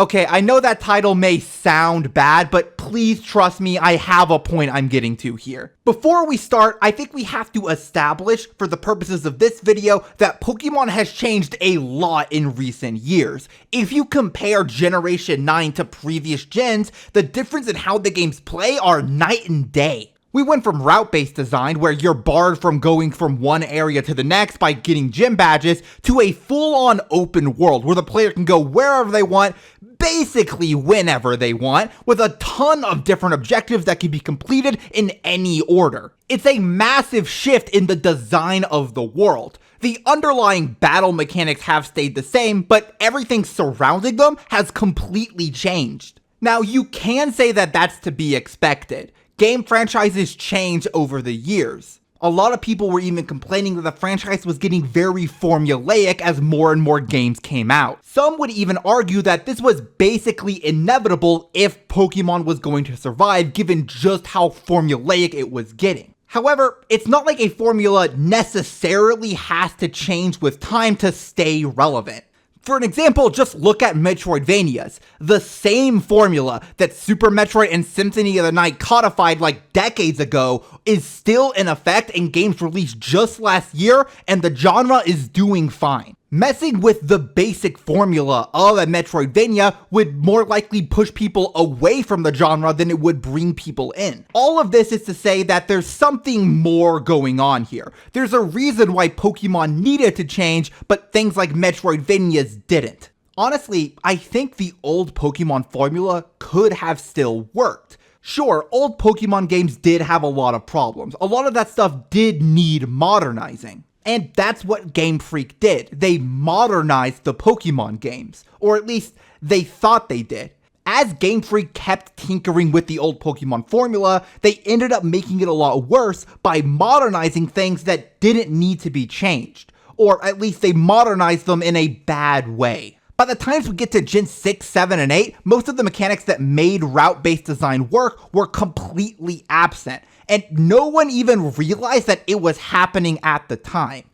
Okay, I know that title may sound bad, but please trust me, I have a point I'm getting to here. Before we start, I think we have to establish, for the purposes of this video, that Pokemon has changed a lot in recent years. If you compare Generation 9 to previous gens, the difference in how the games play are night and day. We went from route-based design, where you're barred from going from one area to the next by getting gym badges, to a full-on open world, where the player can go wherever they want, basically whenever they want, with a ton of different objectives that can be completed in any order. It's a massive shift in the design of the world. The underlying battle mechanics have stayed the same, but everything surrounding them has completely changed. Now, you can say that that's to be expected. Game franchises change over the years. A lot of people were even complaining that the franchise was getting very formulaic as more and more games came out. Some would even argue that this was basically inevitable if Pokemon was going to survive, given just how formulaic it was getting. However, it's not like a formula necessarily has to change with time to stay relevant. For an example, just look at Metroidvanias. The same formula that Super Metroid and Symphony of the Night codified like decades ago is still in effect in games released just last year, and the genre is doing fine. Messing with the basic formula of a Metroidvania would more likely push people away from the genre than it would bring people in. All of this is to say that there's something more going on here. There's a reason why Pokemon needed to change, but things like Metroidvanias didn't. Honestly, I think the old Pokemon formula could have still worked. Sure, old Pokemon games did have a lot of problems. A lot of that stuff did need modernizing. And that's what Game Freak did. They modernized the Pokemon games, or at least they thought they did. As Game Freak kept tinkering with the old Pokemon formula, they ended up making it a lot worse by modernizing things that didn't need to be changed, or at least they modernized them in a bad way. By the times we get to Gen 6, 7, and 8, most of the mechanics that made route-based design work were completely absent, and no one even realized that it was happening at the time.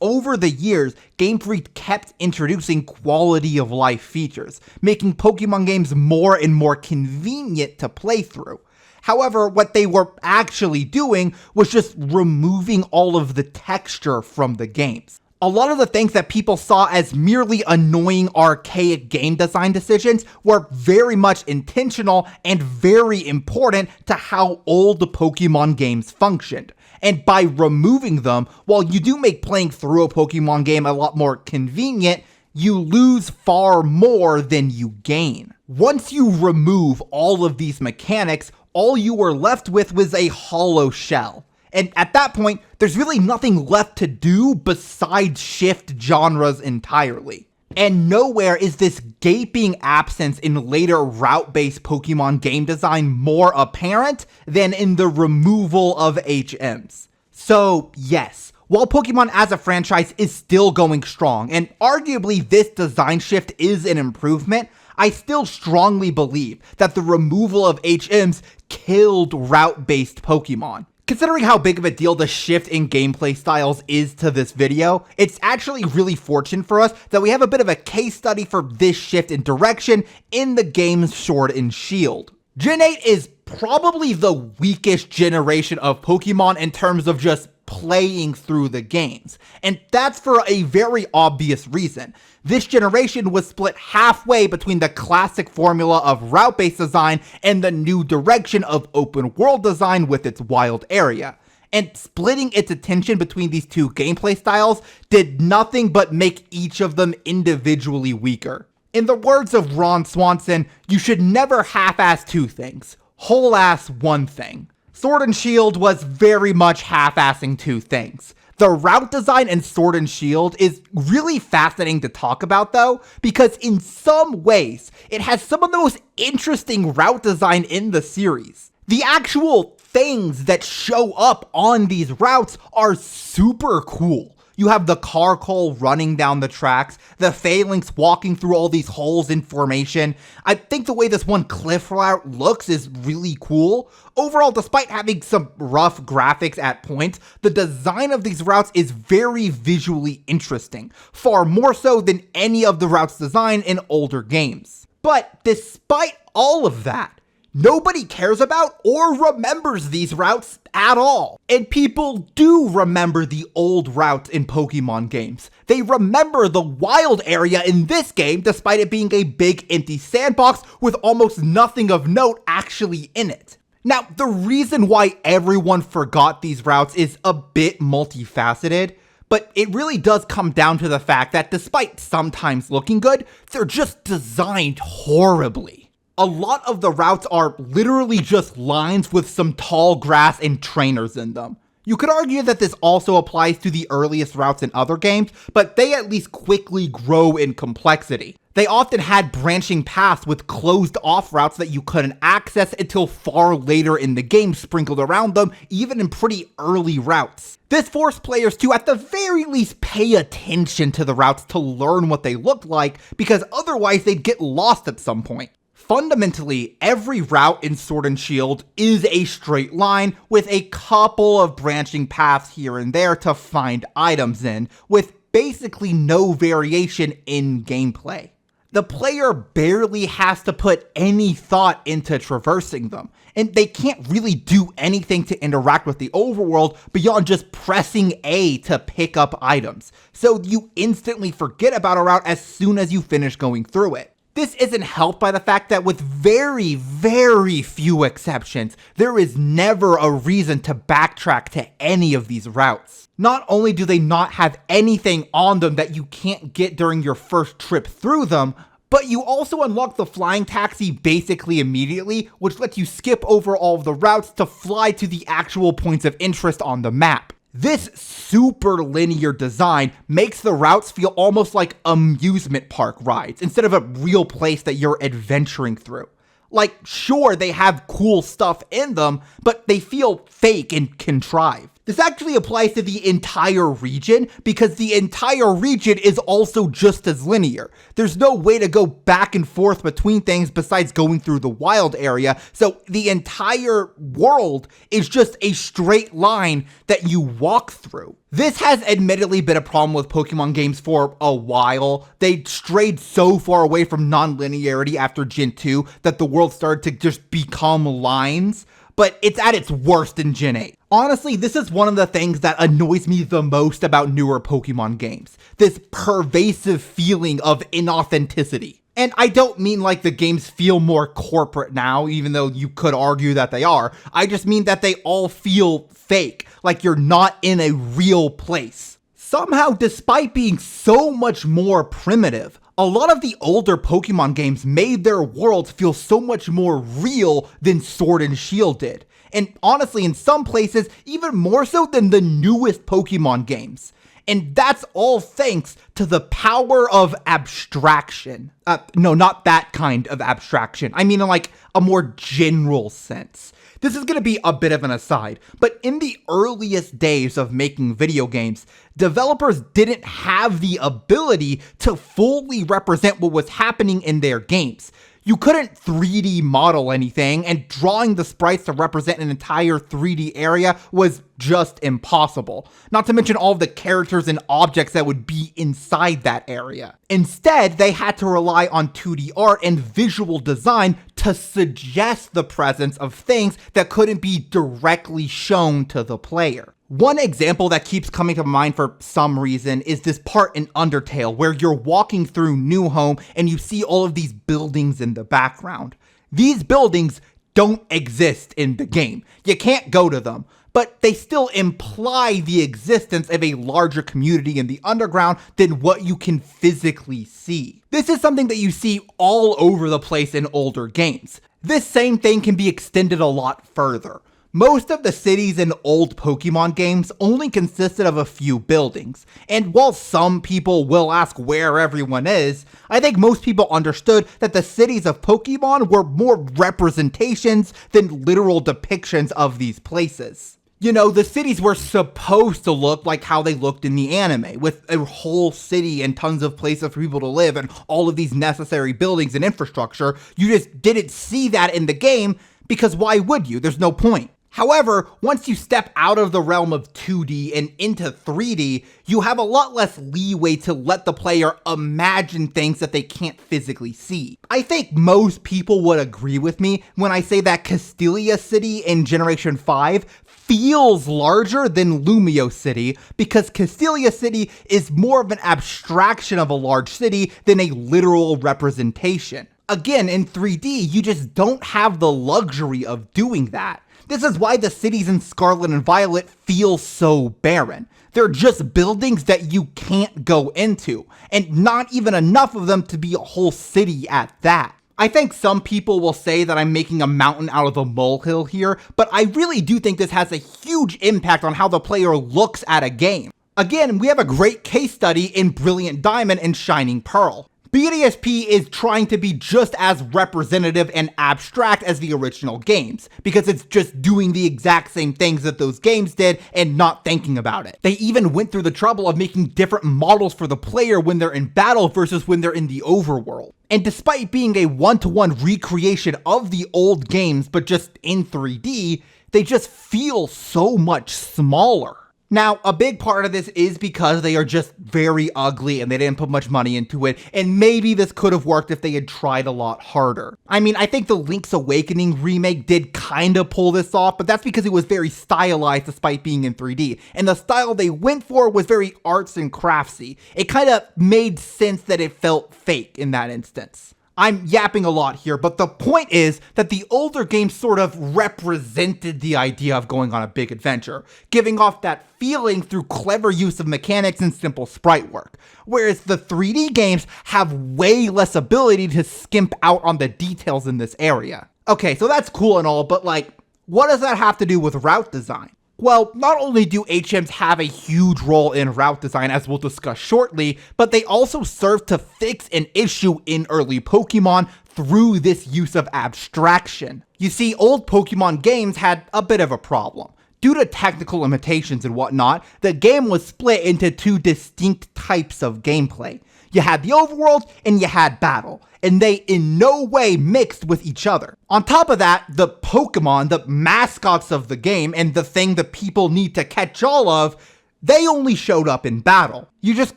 Over the years, Game Freak kept introducing quality of life features, making Pokemon games more and more convenient to play through. However, what they were actually doing was just removing all of the texture from the games. A lot of the things that people saw as merely annoying archaic game design decisions were very much intentional and very important to how old the Pokemon games functioned. And by removing them, while you do make playing through a Pokemon game a lot more convenient, you lose far more than you gain. Once you remove all of these mechanics, all you were left with was a hollow shell. And at that point, there's really nothing left to do besides shift genres entirely. And nowhere is this gaping absence in later route-based Pokemon game design more apparent than in the removal of HMs. So yes, while Pokemon as a franchise is still going strong, and arguably this design shift is an improvement, I still strongly believe that the removal of HMs killed route-based Pokemon. Considering how big of a deal the shift in gameplay styles is to this video, it's actually really fortunate for us that we have a bit of a case study for this shift in direction in the game's Sword and Shield. Gen 8 is probably the weakest generation of Pokemon in terms of just playing through the games, and that's for a very obvious reason. This generation was split halfway between the classic formula of route-based design and the new direction of open-world design with its wild area. And splitting its attention between these two gameplay styles did nothing but make each of them individually weaker. In the words of Ron Swanson, you should never half-ass two things, whole-ass one thing. Sword and Shield was very much half-assing two things. The route design in Sword and Shield is really fascinating to talk about though, because in some ways, it has some of the most interesting route design in the series. The actual things that show up on these routes are super cool. You have the Carkol running down the tracks, the Phalanx walking through all these holes in formation. I think the way this one cliff route looks is really cool. Overall, despite having some rough graphics at points, the design of these routes is very visually interesting, far more so than any of the routes designed in older games. But despite all of that, nobody cares about or remembers these routes at all. And people do remember the old routes in Pokemon games. They remember the wild area in this game, despite it being a big empty sandbox with almost nothing of note actually in it. Now, the reason why everyone forgot these routes is a bit multifaceted, but it really does come down to the fact that despite sometimes looking good, they're just designed horribly. A lot of the routes are literally just lines with some tall grass and trainers in them. You could argue that this also applies to the earliest routes in other games, but they at least quickly grow in complexity. They often had branching paths with closed off routes that you couldn't access until far later in the game sprinkled around them, even in pretty early routes. This forced players to at the very least pay attention to the routes to learn what they looked like, because otherwise they'd get lost at some point. Fundamentally, every route in Sword and Shield is a straight line with a couple of branching paths here and there to find items in, with basically no variation in gameplay. The player barely has to put any thought into traversing them, and they can't really do anything to interact with the overworld beyond just pressing A to pick up items, so you instantly forget about a route as soon as you finish going through it. This isn't helped by the fact that with very, very few exceptions, there is never a reason to backtrack to any of these routes. Not only do they not have anything on them that you can't get during your first trip through them, but you also unlock the flying taxi basically immediately, which lets you skip over all of the routes to fly to the actual points of interest on the map. This super linear design makes the routes feel almost like amusement park rides instead of a real place that you're adventuring through. Like, sure, they have cool stuff in them, but they feel fake and contrived. This actually applies to the entire region because the entire region is also just as linear. There's no way to go back and forth between things besides going through the wild area, so the entire world is just a straight line that you walk through. This has admittedly been a problem with Pokemon games for a while. They strayed so far away from non-linearity after Gen 2 that the world started to just become lines, but it's at its worst in Gen 8. Honestly, this is one of the things that annoys me the most about newer Pokemon games. This pervasive feeling of inauthenticity. And I don't mean like the games feel more corporate now, even though you could argue that they are. I just mean that they all feel fake, like you're not in a real place. Somehow, despite being so much more primitive, a lot of the older Pokemon games made their worlds feel so much more real than Sword and Shield did. And honestly, in some places, even more so than the newest Pokemon games. And that's all thanks to the power of abstraction. No, not that kind of abstraction. I mean in like a more general sense. This is going to be a bit of an aside, but in the earliest days of making video games, developers didn't have the ability to fully represent what was happening in their games. You couldn't 3D model anything, and drawing the sprites to represent an entire 3D area was just impossible. Not to mention all of the characters and objects that would be inside that area. Instead, they had to rely on 2D art and visual design to suggest the presence of things that couldn't be directly shown to the player. One example that keeps coming to mind for some reason is this part in Undertale where you're walking through New Home and you see all of these buildings in the background. These buildings don't exist in the game. You can't go to them, but they still imply the existence of a larger community in the underground than what you can physically see. This is something that you see all over the place in older games. This same thing can be extended a lot further. Most of the cities in old Pokemon games only consisted of a few buildings, and while some people will ask where everyone is, I think most people understood that the cities of Pokemon were more representations than literal depictions of these places. You know, the cities were supposed to look like how they looked in the anime, with a whole city and tons of places for people to live and all of these necessary buildings and infrastructure. You just didn't see that in the game, because why would you? There's no point. However, once you step out of the realm of 2D and into 3D, you have a lot less leeway to let the player imagine things that they can't physically see. I think most people would agree with me when I say that Castelia City in Generation 5 feels larger than Lumio City, because Castelia City is more of an abstraction of a large city than a literal representation. Again, in 3D, you just don't have the luxury of doing that. This is why the cities in Scarlet and Violet feel so barren. They're just buildings that you can't go into, and not even enough of them to be a whole city at that. I think some people will say that I'm making a mountain out of a molehill here, but I really do think this has a huge impact on how the player looks at a game. Again, we have a great case study in Brilliant Diamond and Shining Pearl. BDSP is trying to be just as representative and abstract as the original games, because it's just doing the exact same things that those games did and not thinking about it. They even went through the trouble of making different models for the player when they're in battle versus when they're in the overworld. And despite being a one-to-one recreation of the old games, but just in 3D, they just feel so much smaller. Now, a big part of this is because they are just very ugly and they didn't put much money into it, and maybe this could have worked if they had tried a lot harder. I mean, I think the Link's Awakening remake did kinda pull this off, but that's because it was very stylized despite being in 3D, and the style they went for was very arts and craftsy. It kinda made sense that it felt fake in that instance. I'm yapping a lot here, but the point is that the older games sort of represented the idea of going on a big adventure, giving off that feeling through clever use of mechanics and simple sprite work, whereas the 3D games have way less ability to skimp out on the details in this area. Okay, so that's cool and all, but like, what does that have to do with route design? Well, not only do HMs have a huge role in route design, as we'll discuss shortly, but they also serve to fix an issue in early Pokemon through this use of abstraction. You see, old Pokemon games had a bit of a problem. Due to technical limitations and whatnot, the game was split into two distinct types of gameplay. You had the overworld and you had battle, and they in no way mixed with each other. On top of that, the Pokemon, the mascots of the game, and the thing the people need to catch all of, they only showed up in battle. You just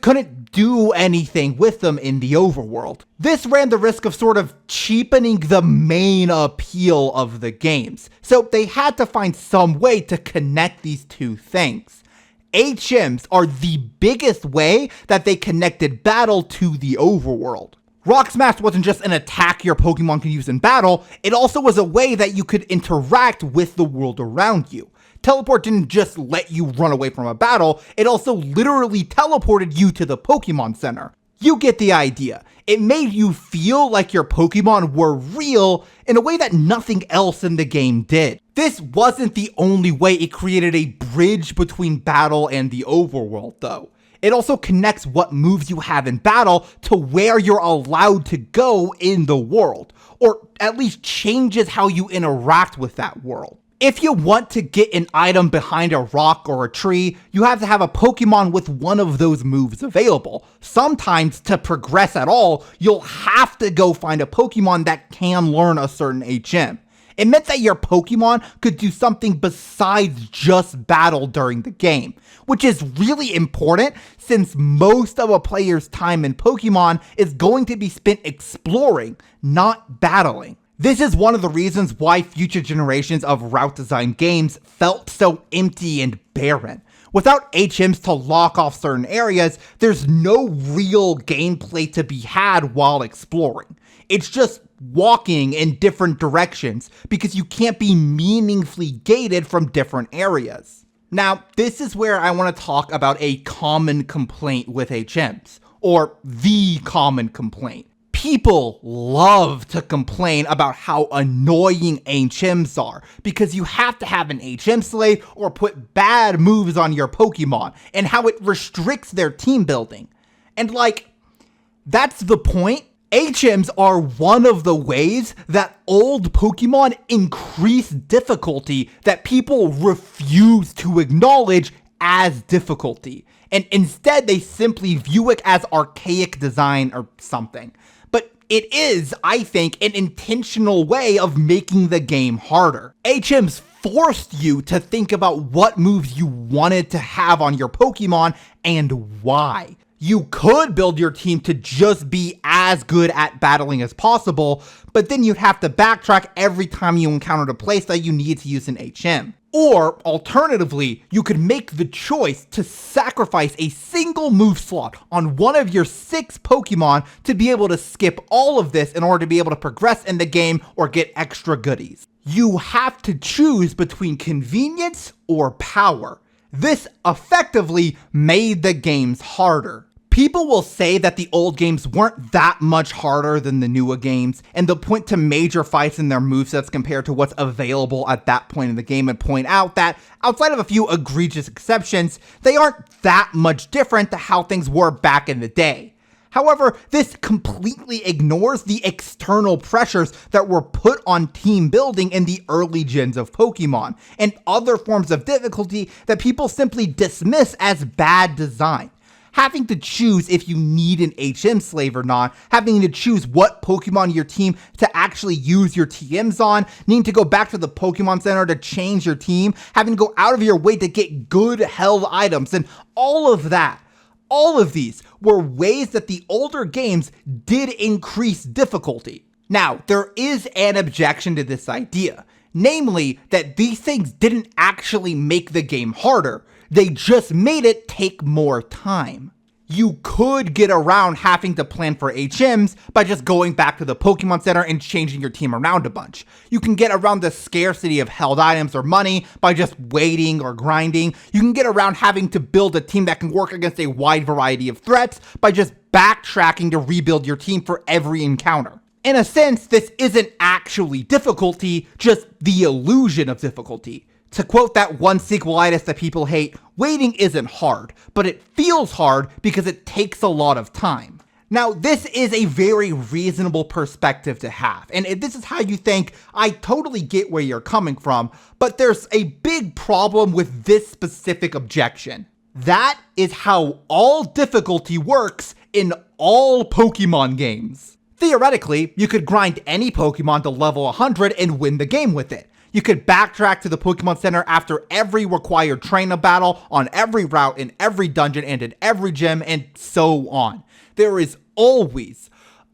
couldn't do anything with them in the overworld. This ran the risk of sort of cheapening the main appeal of the games, so they had to find some way to connect these two things. HMs are the biggest way that they connected battle to the overworld. Rock Smash wasn't just an attack your Pokemon could use in battle, it also was a way that you could interact with the world around you. Teleport didn't just let you run away from a battle, it also literally teleported you to the Pokemon Center. You get the idea. It made you feel like your Pokemon were real in a way that nothing else in the game did. This wasn't the only way it created a bridge between battle and the overworld, though. It also connects what moves you have in battle to where you're allowed to go in the world, or at least changes how you interact with that world. If you want to get an item behind a rock or a tree, you have to have a Pokemon with one of those moves available. Sometimes, to progress at all, you'll have to go find a Pokemon that can learn a certain HM. It meant that your Pokemon could do something besides just battle during the game, which is really important since most of a player's time in Pokemon is going to be spent exploring, not battling. This is one of the reasons why future generations of route design games felt so empty and barren. Without HMs to lock off certain areas, there's no real gameplay to be had while exploring. It's just walking in different directions because you can't be meaningfully gated from different areas. Now, this is where I want to talk about a common complaint with HMs, or the common complaint. People love to complain about how annoying HMs are because you have to have an HM slave or put bad moves on your Pokemon and how it restricts their team building. And like, that's the point. HMs are one of the ways that old Pokemon increase difficulty that people refuse to acknowledge as difficulty. And instead they simply view it as archaic design or something. It is, I think, an intentional way of making the game harder. HMs forced you to think about what moves you wanted to have on your Pokemon and why. You could build your team to just be as good at battling as possible, but then you'd have to backtrack every time you encountered a place that you needed to use an HM. Or, alternatively, you could make the choice to sacrifice a single move slot on one of your 6 Pokemon to be able to skip all of this in order to be able to progress in the game or get extra goodies. You have to choose between convenience or power. This effectively made the games harder. People will say that the old games weren't that much harder than the newer games, and they'll point to major fights in their movesets compared to what's available at that point in the game and point out that, outside of a few egregious exceptions, they aren't that much different to how things were back in the day. However, this completely ignores the external pressures that were put on team building in the early gens of Pokemon, and other forms of difficulty that people simply dismiss as bad design. Having to choose if you need an HM slave or not, having to choose what Pokemon in your team to actually use your TMs on, needing to go back to the Pokemon Center to change your team, having to go out of your way to get good held items, and all of that. All of these were ways that the older games did increase difficulty. Now, there is an objection to this idea, namely that these things didn't actually make the game harder. They just made it take more time. You could get around having to plan for HMs by just going back to the Pokemon Center and changing your team around a bunch. You can get around the scarcity of held items or money by just waiting or grinding. You can get around having to build a team that can work against a wide variety of threats by just backtracking to rebuild your team for every encounter. In a sense, this isn't actually difficulty, just the illusion of difficulty. To quote that one sequelitis that people hate, waiting isn't hard, but it feels hard because it takes a lot of time. Now, this is a very reasonable perspective to have, and if this is how you think, I totally get where you're coming from, but there's a big problem with this specific objection. That is how all difficulty works in all Pokemon games. Theoretically, you could grind any Pokemon to level 100 and win the game with it. You could backtrack to the Pokemon Center after every required trainer battle, on every route, in every dungeon, and in every gym, and so on. There is always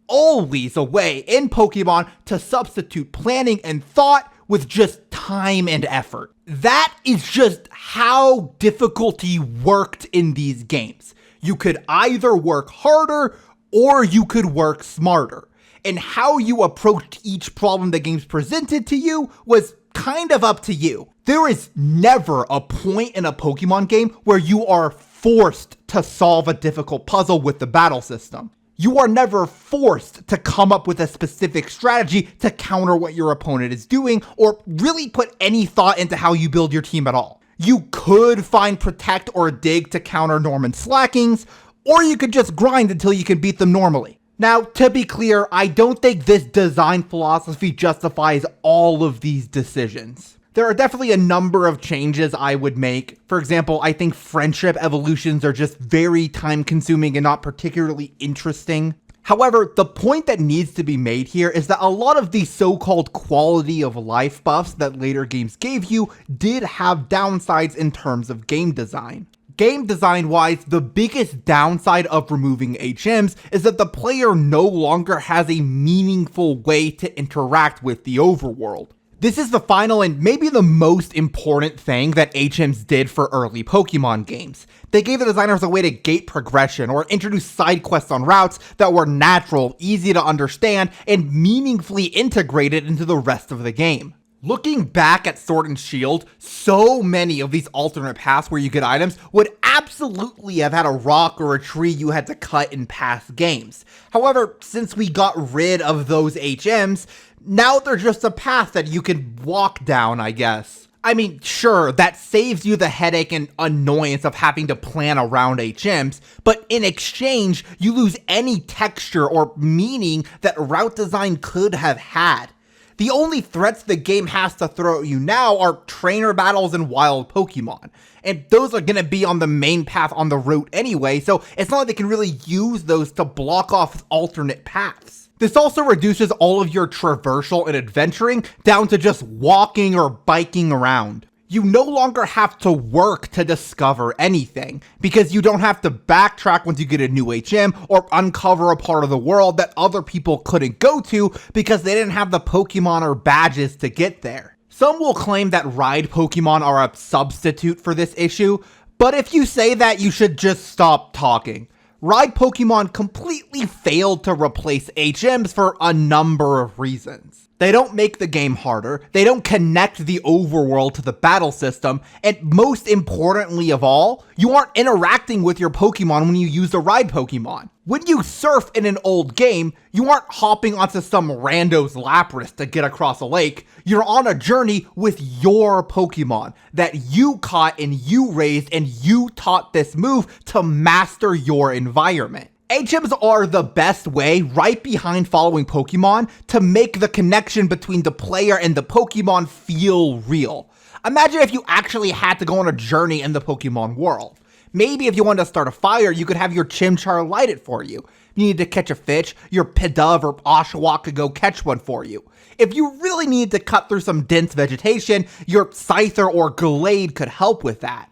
a way in Pokemon to substitute planning and thought with just time and effort. That is just how difficulty worked in these games. You could either work harder or you could work smarter. And how you approached each problem the games presented to you was kind of up to you. There is never a point in a Pokemon game where you are forced to solve a difficult puzzle with the battle system. You are never forced to come up with a specific strategy to counter what your opponent is doing, or really put any thought into how you build your team at all. You could find Protect or Dig to counter Norman slackings, or you could just grind until you can beat them normally. Now, to be clear, I don't think this design philosophy justifies all of these decisions. There are definitely a number of changes I would make. For example, I think friendship evolutions are just very time-consuming and not particularly interesting. However, the point that needs to be made here is that a lot of these so-called quality of life buffs that later games gave you did have downsides in terms of game design. Game design wise, the biggest downside of removing HMs is that the player no longer has a meaningful way to interact with the overworld. This is the final and maybe the most important thing that HMs did for early Pokemon games. They gave the designers a way to gate progression or introduce side quests on routes that were natural, easy to understand, and meaningfully integrated into the rest of the game. Looking back at Sword and Shield, so many of these alternate paths where you get items would absolutely have had a rock or a tree you had to cut in past games. However, since we got rid of those HMs, now they're just a path that you can walk down, I guess. I mean, sure, that saves you the headache and annoyance of having to plan around HMs, but in exchange, you lose any texture or meaning that route design could have had. The only threats the game has to throw at you now are trainer battles and wild Pokemon. And those are going to be on the main path on the route anyway, so it's not like they can really use those to block off alternate paths. This also reduces all of your traversal and adventuring down to just walking or biking around. You no longer have to work to discover anything, because you don't have to backtrack once you get a new HM or uncover a part of the world that other people couldn't go to because they didn't have the Pokemon or badges to get there. Some will claim that ride Pokemon are a substitute for this issue, but if you say that, you should just stop talking. Ride Pokemon completely failed to replace HMs for a number of reasons. They don't make the game harder, they don't connect the overworld to the battle system, and most importantly of all, you aren't interacting with your Pokemon when you use a ride Pokemon. When you surf in an old game, you aren't hopping onto some rando's Lapras to get across a lake. You're on a journey with your Pokemon that you caught and you raised and you taught this move to master your environment. HMs are the best way, right behind following Pokemon, to make the connection between the player and the Pokemon feel real. Imagine if you actually had to go on a journey in the Pokemon world. Maybe if you wanted to start a fire, you could have your Chimchar light it for you. You needed to catch a fish, your Pidove or Oshawott could go catch one for you. If you really needed to cut through some dense vegetation, your Scyther or Gallade could help with that.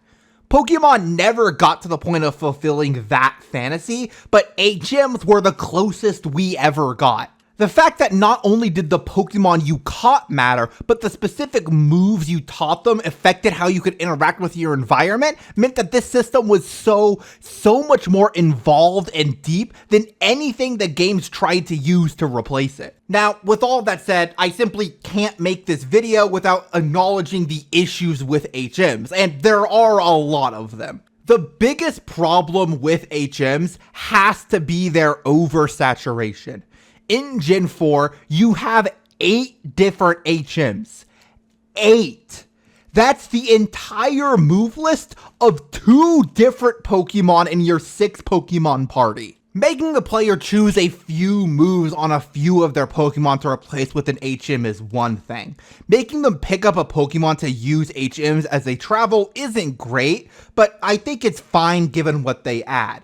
Pokemon never got to the point of fulfilling that fantasy, but HMs were the closest we ever got. The fact that not only did the Pokemon you caught matter, but the specific moves you taught them affected how you could interact with your environment meant that this system was so much more involved and deep than anything the games tried to use to replace it. Now, with all that said, I simply can't make this video without acknowledging the issues with HMs, and there are a lot of them. The biggest problem with HMs has to be their oversaturation. In Gen 4, you have 8 different HMs. 8! That's the entire move list of 2 different Pokemon in your 6 Pokemon party. Making the player choose a few moves on a few of their Pokemon to replace with an HM is one thing. Making them pick up a Pokemon to use HMs as they travel isn't great, but I think it's fine given what they add.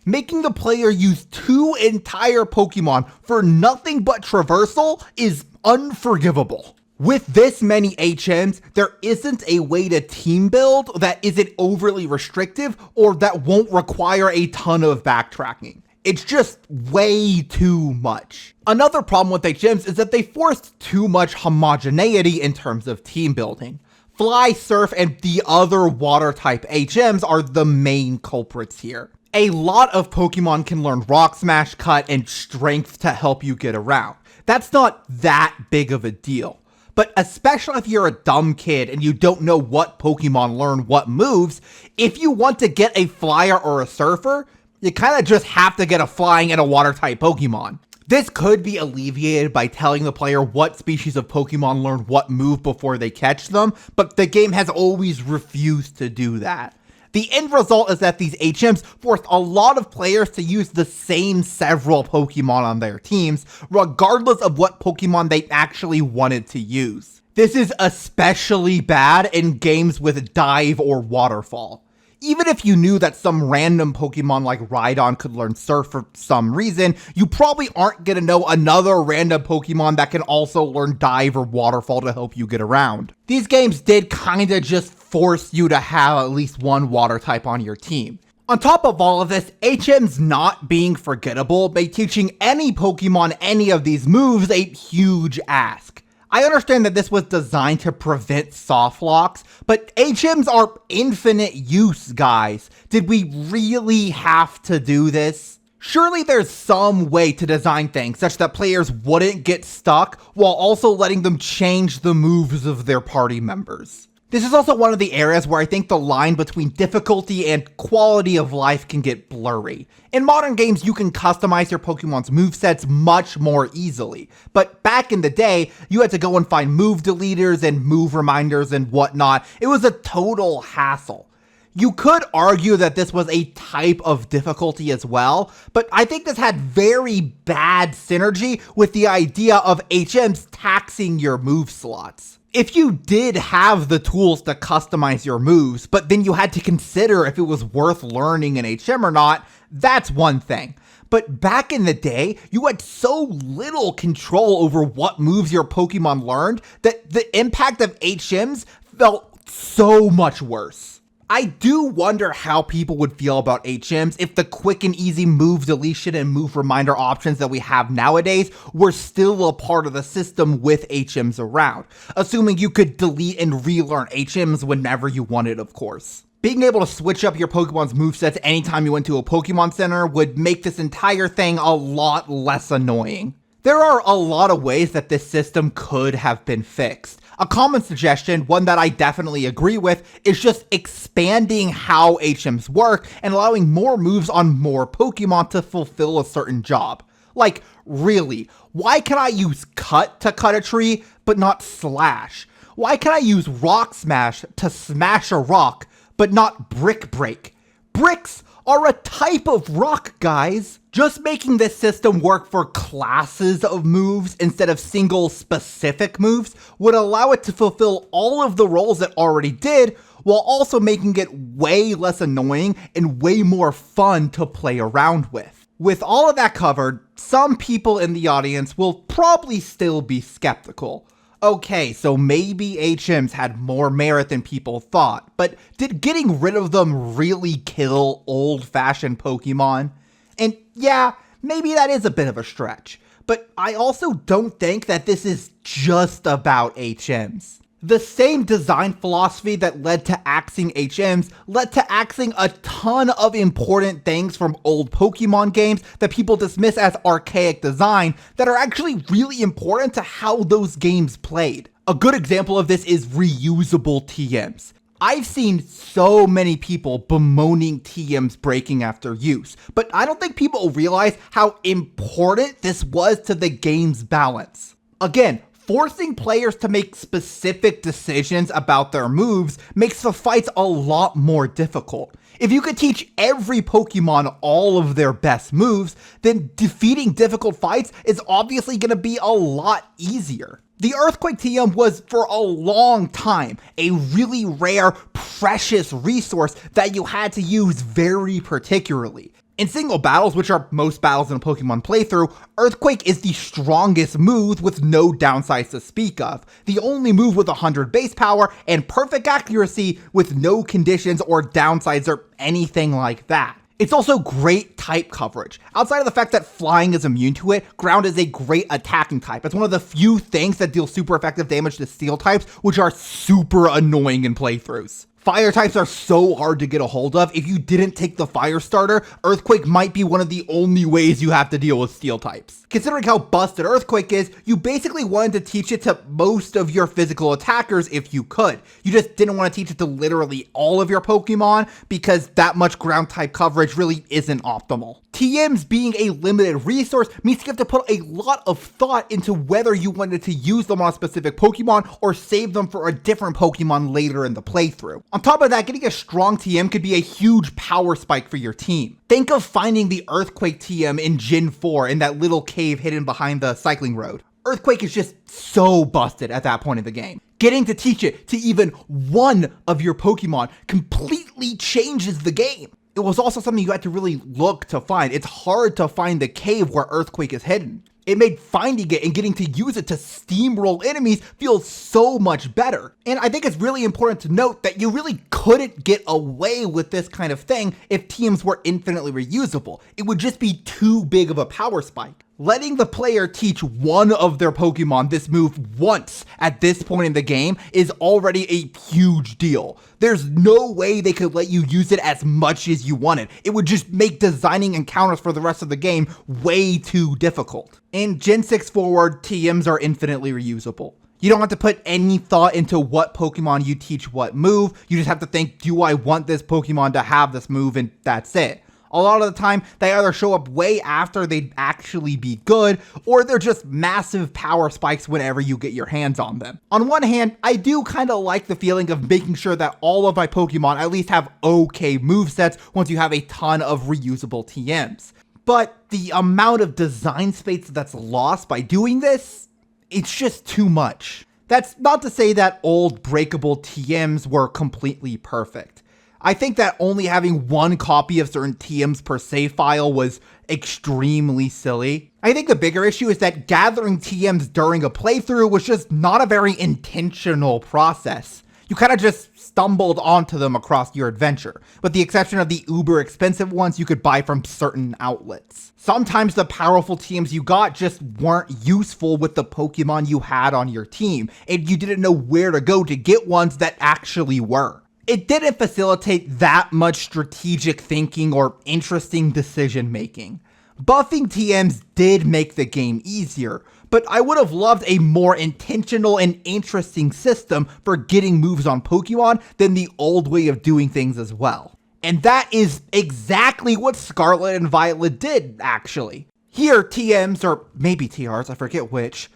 Making the player use 2 entire Pokemon for nothing but traversal is unforgivable. With this many HMs, there isn't a way to team build that isn't overly restrictive or that won't require a ton of backtracking. It's just way too much. Another problem with HMs is that they forced too much homogeneity in terms of team building. Fly, Surf, and the other water type HMs are the main culprits here. A lot of Pokemon can learn Rock Smash, Cut, and Strength to help you get around. That's not that big of a deal. But especially if you're a dumb kid and you don't know what Pokemon learn what moves, if you want to get a Flyer or a Surfer, you kind of just have to get a Flying and a Water type Pokemon. This could be alleviated by telling the player what species of Pokemon learn what move before they catch them, but the game has always refused to do that. The end result is that these HMs forced a lot of players to use the same several Pokemon on their teams, regardless of what Pokemon they actually wanted to use. This is especially bad in games with Dive or Waterfall. Even if you knew that some random Pokemon like Rhydon could learn Surf for some reason, you probably aren't going to know another random Pokemon that can also learn Dive or Waterfall to help you get around. These games did kinda just force you to have at least one water type on your team. On top of all of this, HMs not being forgettable made teaching any Pokemon any of these moves a huge ask. I understand that this was designed to prevent soft locks, but HMs are infinite use, guys. Did we really have to do this? Surely there's some way to design things such that players wouldn't get stuck while also letting them change the moves of their party members. This is also one of the areas where I think the line between difficulty and quality of life can get blurry. In modern games, you can customize your Pokemon's movesets much more easily, but back in the day, you had to go and find move deleters and move reminders and whatnot. It was a total hassle. You could argue that this was a type of difficulty as well, but I think this had very bad synergy with the idea of HMs taxing your move slots. If you did have the tools to customize your moves, but then you had to consider if it was worth learning an HM or not, that's one thing. But back in the day, you had so little control over what moves your Pokemon learned that the impact of HMs felt so much worse. I do wonder how people would feel about HMs if the quick and easy move deletion and move reminder options that we have nowadays were still a part of the system with HMs around, assuming you could delete and relearn HMs whenever you wanted, of course. Being able to switch up your Pokemon's movesets anytime you went to a Pokemon Center would make this entire thing a lot less annoying. There are a lot of ways that this system could have been fixed. A common suggestion, one that I definitely agree with, is just expanding how HMs work and allowing more moves on more Pokemon to fulfill a certain job. Like, really, why can I use cut to cut a tree, but not slash? Why can I use rock smash to smash a rock, but not brick break? Bricks are a type of rock, guys. Just making this system work for classes of moves instead of single specific moves would allow it to fulfill all of the roles it already did, while also making it way less annoying and way more fun to play around with. With all of that covered, some people in the audience will probably still be skeptical. Okay, so maybe HMs had more merit than people thought, but did getting rid of them really kill old-fashioned Pokemon? And yeah, maybe that is a bit of a stretch, but I also don't think that this is just about HMs. The same design philosophy that led to axing HMs led to axing a ton of important things from old Pokemon games that people dismiss as archaic design that are actually really important to how those games played. A good example of this is reusable TMs. I've seen so many people bemoaning TMs breaking after use, but I don't think people realize how important this was to the game's balance. Again, forcing players to make specific decisions about their moves makes the fights a lot more difficult. If you could teach every Pokemon all of their best moves, then defeating difficult fights is obviously going to be a lot easier. The Earthquake TM was, for a long time, a really rare, precious resource that you had to use very particularly. In single battles, which are most battles in a Pokemon playthrough, Earthquake is the strongest move with no downsides to speak of. The only move with 100 base power and perfect accuracy with no conditions or downsides or anything like that. It's also great type coverage. Outside of the fact that flying is immune to it, ground is a great attacking type. It's one of the few things that deal super effective damage to steel types, which are super annoying in playthroughs. Fire types are so hard to get a hold of. If you didn't take the fire starter, Earthquake might be one of the only ways you have to deal with steel types. Considering how busted Earthquake is, you basically wanted to teach it to most of your physical attackers if you could. You just didn't want to teach it to literally all of your Pokemon because that much ground type coverage really isn't optimal. TMs being a limited resource means you have to put a lot of thought into whether you wanted to use them on a specific Pokemon or save them for a different Pokemon later in the playthrough. On top of that, getting a strong TM could be a huge power spike for your team. Think of finding the Earthquake TM in Gen 4 in that little cave hidden behind the cycling road. Earthquake is just so busted at that point in the game. Getting to teach it to even one of your Pokemon completely changes the game. It was also something you had to really look to find. It's hard to find the cave where Earthquake is hidden. It made finding it and getting to use it to steamroll enemies feel so much better. And I think it's really important to note that you really couldn't get away with this kind of thing if TMs were infinitely reusable. It would just be too big of a power spike. Letting the player teach one of their Pokemon this move once at this point in the game is already a huge deal. There's no way they could let you use it as much as you wanted. It would just make designing encounters for the rest of the game way too difficult. In Gen 6 forward, TMs are infinitely reusable. You don't have to put any thought into what Pokemon you teach what move. You just have to think, do I want this Pokemon to have this move, and that's it. A lot of the time, they either show up way after they'd actually be good, or they're just massive power spikes whenever you get your hands on them. On one hand, I do kind of like the feeling of making sure that all of my Pokemon at least have okay movesets once you have a ton of reusable TMs. But the amount of design space that's lost by doing this, it's just too much. That's not to say that old breakable TMs were completely perfect. I think that only having one copy of certain TMs per save file was extremely silly. I think the bigger issue is that gathering TMs during a playthrough was just not a very intentional process. You kind of just stumbled onto them across your adventure, with the exception of the uber expensive ones you could buy from certain outlets. Sometimes the powerful TMs you got just weren't useful with the Pokemon you had on your team, and you didn't know where to go to get ones that actually were. It didn't facilitate that much strategic thinking or interesting decision making. Buffing TMs did make the game easier, but I would have loved a more intentional and interesting system for getting moves on Pokemon than the old way of doing things as well. And that is exactly what Scarlet and Violet did, actually. Here, TMs, or maybe TRs, I forget which,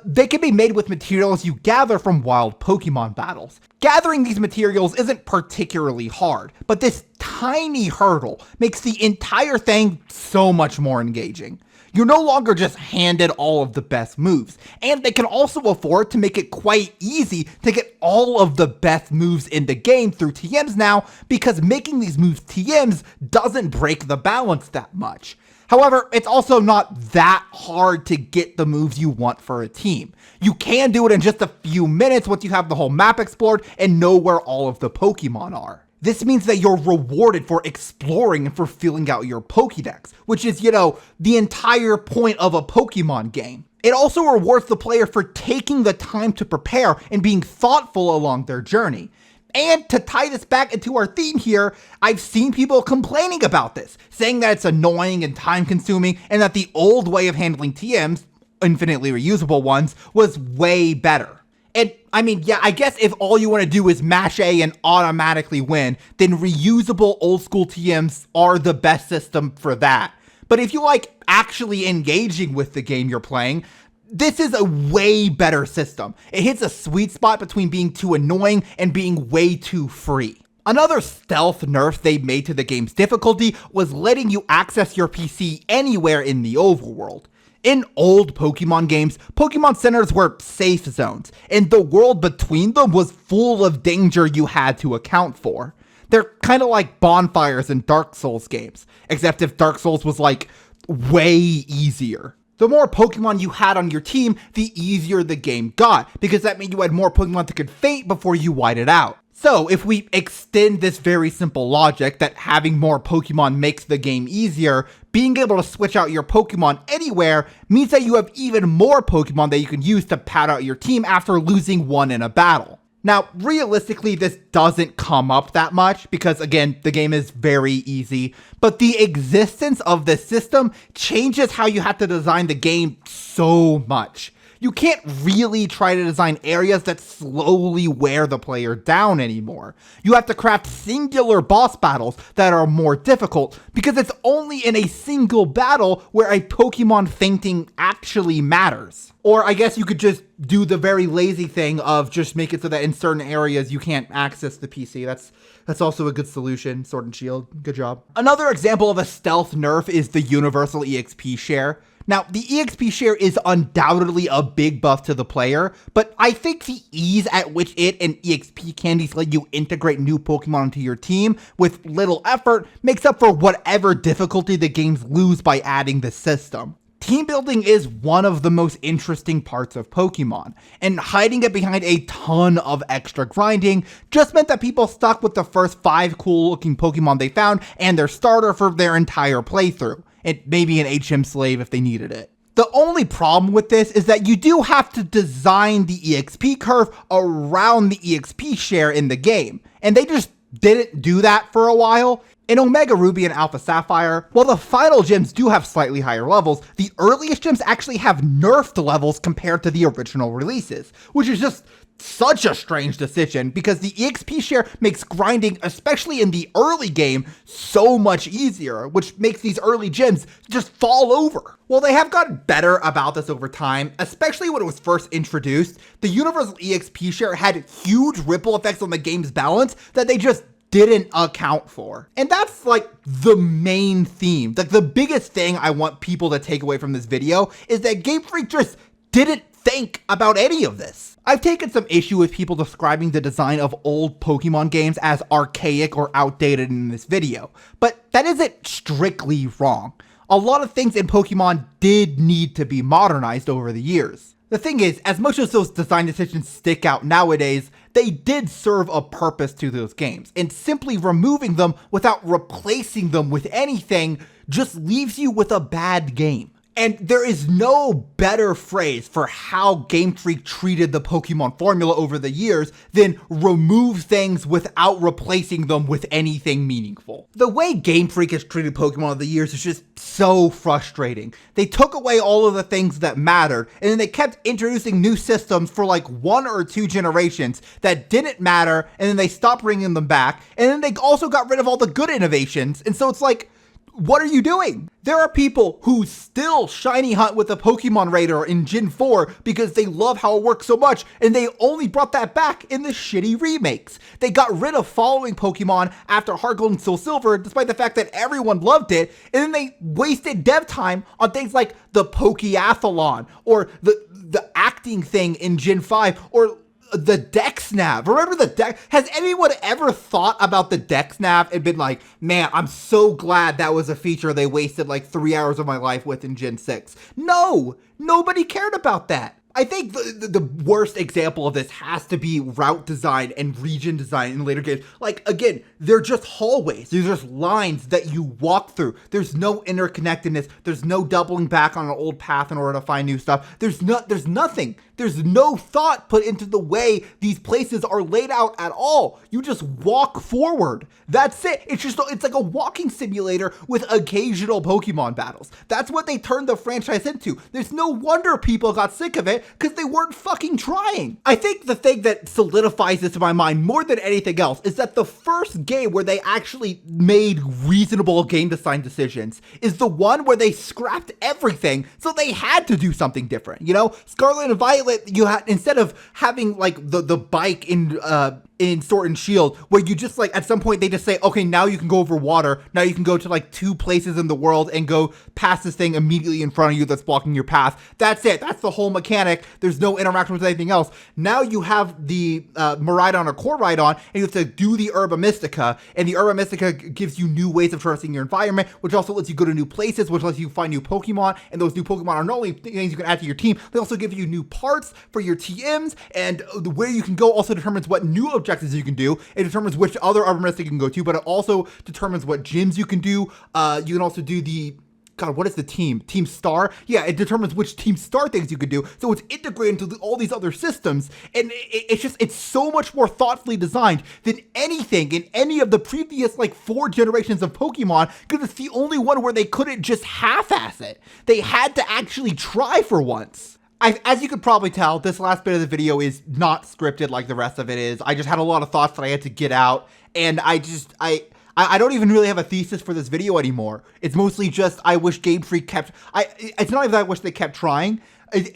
they can be made with materials you gather from wild Pokemon battles. Gathering these materials isn't particularly hard, but this tiny hurdle makes the entire thing so much more engaging. You're no longer just handed all of the best moves, and they can also afford to make it quite easy to get all of the best moves in the game through TMs now, because making these moves TMs doesn't break the balance that much. However, it's also not that hard to get the moves you want for a team. You can do it in just a few minutes once you have the whole map explored and know where all of the Pokemon are. This means that you're rewarded for exploring and for filling out your Pokédex, which is, the entire point of a Pokemon game. It also rewards the player for taking the time to prepare and being thoughtful along their journey. And to tie this back into our theme here, I've seen people complaining about this, saying that it's annoying and time consuming, and that the old way of handling TMs, infinitely reusable ones, was way better. And I guess if all you want to do is mash A and automatically win, then reusable old school TMs are the best system for that. But if you like actually engaging with the game you're playing, this is a way better system. It hits a sweet spot between being too annoying and being way too free. Another stealth nerf they made to the game's difficulty was letting you access your PC anywhere in the overworld. In old Pokemon games, Pokemon centers were safe zones, and the world between them was full of danger you had to account for. They're kind of like bonfires in Dark Souls games, except if Dark Souls was way easier. The more Pokemon you had on your team, the easier the game got, because that meant you had more Pokemon that could faint before you white it out. So if we extend this very simple logic that having more Pokemon makes the game easier, being able to switch out your Pokemon anywhere means that you have even more Pokemon that you can use to pad out your team after losing one in a battle. Now, realistically, this doesn't come up that much because, again, the game is very easy, but the existence of this system changes how you have to design the game so much. You can't really try to design areas that slowly wear the player down anymore. You have to craft singular boss battles that are more difficult because it's only in a single battle where a Pokemon fainting actually matters. Or I guess you could just do the very lazy thing of just make it so that in certain areas you can't access the PC. That's also a good solution, Sword and Shield. Good job. Another example of a stealth nerf is the universal EXP share. Now, the EXP share is undoubtedly a big buff to the player, but I think the ease at which it and EXP candies let you integrate new Pokemon into your team with little effort makes up for whatever difficulty the games lose by adding the system. Team building is one of the most interesting parts of Pokemon, and hiding it behind a ton of extra grinding just meant that people stuck with the first 5 cool looking Pokemon they found and their starter for their entire playthrough, and maybe an HM slave if they needed it. The only problem with this is that you do have to design the EXP curve around the EXP share in the game, and they just didn't do that for a while. In Omega Ruby and Alpha Sapphire, while the final gems do have slightly higher levels, the earliest gems actually have nerfed levels compared to the original releases, which is just such a strange decision because the EXP share makes grinding, especially in the early game, so much easier, which makes these early gems just fall over. While they have gotten better about this over time, especially when it was first introduced, the universal EXP share had huge ripple effects on the game's balance that they just didn't account for. And that's the main theme. The biggest thing I want people to take away from this video is that Game Freak just didn't think about any of this. I've taken some issue with people describing the design of old Pokemon games as archaic or outdated in this video, but that isn't strictly wrong. A lot of things in Pokemon did need to be modernized over the years. The thing is, as much as those design decisions stick out nowadays, they did serve a purpose to those games, and simply removing them without replacing them with anything just leaves you with a bad game. And there is no better phrase for how Game Freak treated the Pokemon formula over the years than remove things without replacing them with anything meaningful. The way Game Freak has treated Pokemon over the years is just so frustrating. They took away all of the things that mattered, and then they kept introducing new systems for like 1 or 2 generations that didn't matter, and then they stopped bringing them back, and then they also got rid of all the good innovations, and so it's like, what are you doing? There are people who still shiny hunt with a Pokemon Radar in Gen 4 because they love how it works so much, and they only brought that back in the shitty remakes. They got rid of following Pokemon after Heart Gold and Soul Silver, despite the fact that everyone loved it, and then they wasted dev time on things like the Pokeathlon, or the acting thing in Gen 5, or the Dex Nav. Remember the Dex? Has anyone ever thought about the Dex Nav and been like, man, I'm so glad that was a feature they wasted like 3 hours of my life with in Gen 6? No, nobody cared about that. I think the worst example of this has to be route design and region design in later games. Like, again, they're just hallways. They're just lines that you walk through. There's no interconnectedness. There's no doubling back on an old path in order to find new stuff. There's nothing. There's no thought put into the way these places are laid out at all. You just walk forward. That's it. It's like a walking simulator with occasional Pokemon battles. That's what they turned the franchise into. There's no wonder people got sick of it, because they weren't fucking trying. I think the thing that solidifies this in my mind more than anything else is that the first game where they actually made reasonable game design decisions is the one where they scrapped everything, so they had to do something different. You know, Scarlet and Violet, you had, instead of having like the bike in Sword and Shield, where you just like, at some point they just say, okay, now you can go over water. Now you can go to like 2 places in the world and go past this thing immediately in front of you that's blocking your path. That's it. That's the whole mechanic. There's no interaction with anything else. Now you have the Miraidon or Koraidon, and you have to do the Herba Mystica, and the Herba Mystica gives you new ways of traversing your environment, which also lets you go to new places, which lets you find new Pokemon, and those new Pokemon are not only things you can add to your team, they also give you new parts for your TMs, and where you can go also determines what new objectives you can do. It determines which other Herba Mystica you can go to, but it also determines what gyms you can do. You can also do the, God, what is the team? Team Star? Yeah, it determines which Team Star things you could do. So it's integrated into all these other systems. And it's so much more thoughtfully designed than anything in any of the previous like 4 generations of Pokemon, because it's the only one where they couldn't just half-ass it. They had to actually try for once. As you could probably tell, this last bit of the video is not scripted like the rest of it is. I just had a lot of thoughts that I had to get out, and I don't even really have a thesis for this video anymore. It's mostly just, I wish Game Freak kept, it's not even that I wish they kept trying.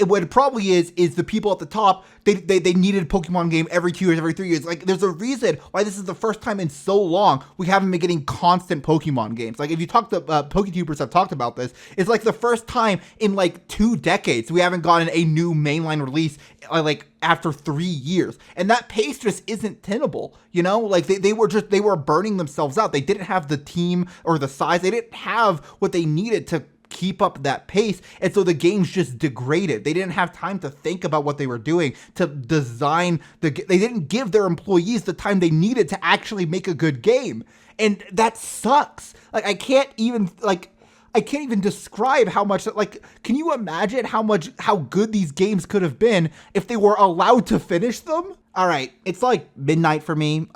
What it probably is the people at the top, they needed a Pokemon game every 2 years, every 3 years. Like, there's a reason why this is the first time in so long we haven't been getting constant Pokemon games. Like, if you talk to PokeTubers have talked about this, it's like the first time in like 2 decades we haven't gotten a new mainline release like after 3 years. And that pace just isn't tenable, you know? Like, they were burning themselves out. They didn't have the team or the size. They didn't have what they needed to keep up that pace, and so the games just degraded. They didn't have time to think about what they were doing, to design they didn't give their employees the time they needed to actually make a good game, and that sucks. Like, I can't even describe how much, like, can you imagine how good these games could have been if they were allowed to finish them? All right, it's like midnight for me.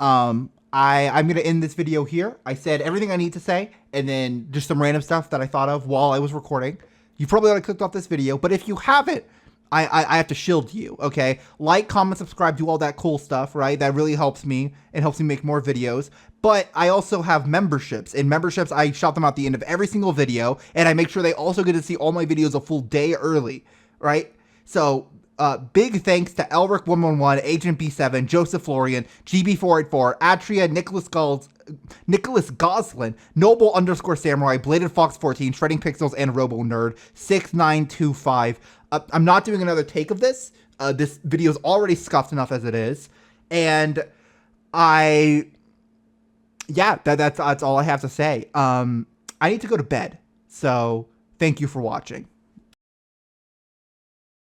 I'm going to end this video here. I said everything I need to say, and then just some random stuff that I thought of while I was recording. You probably already clicked off this video, but if you haven't, I have to shield you, okay? Like, comment, subscribe, do all that cool stuff, right? That really helps me. It helps me make more videos. But I also have memberships. In memberships, I shout them out at the end of every single video, and I make sure they also get to see all my videos a full day early, right? So big thanks to Elric111, Agent B7, Joseph Florian, GB484, Atria, Nicholas Skulls, Nicholas Goslin, Noble _ Samurai, Bladed Fox 14, Shredding Pixels, and Robo Nerd 6925. I'm not doing another take of this. This video is already scuffed enough as it is, and that's all I have to say. I need to go to bed, so thank you for watching.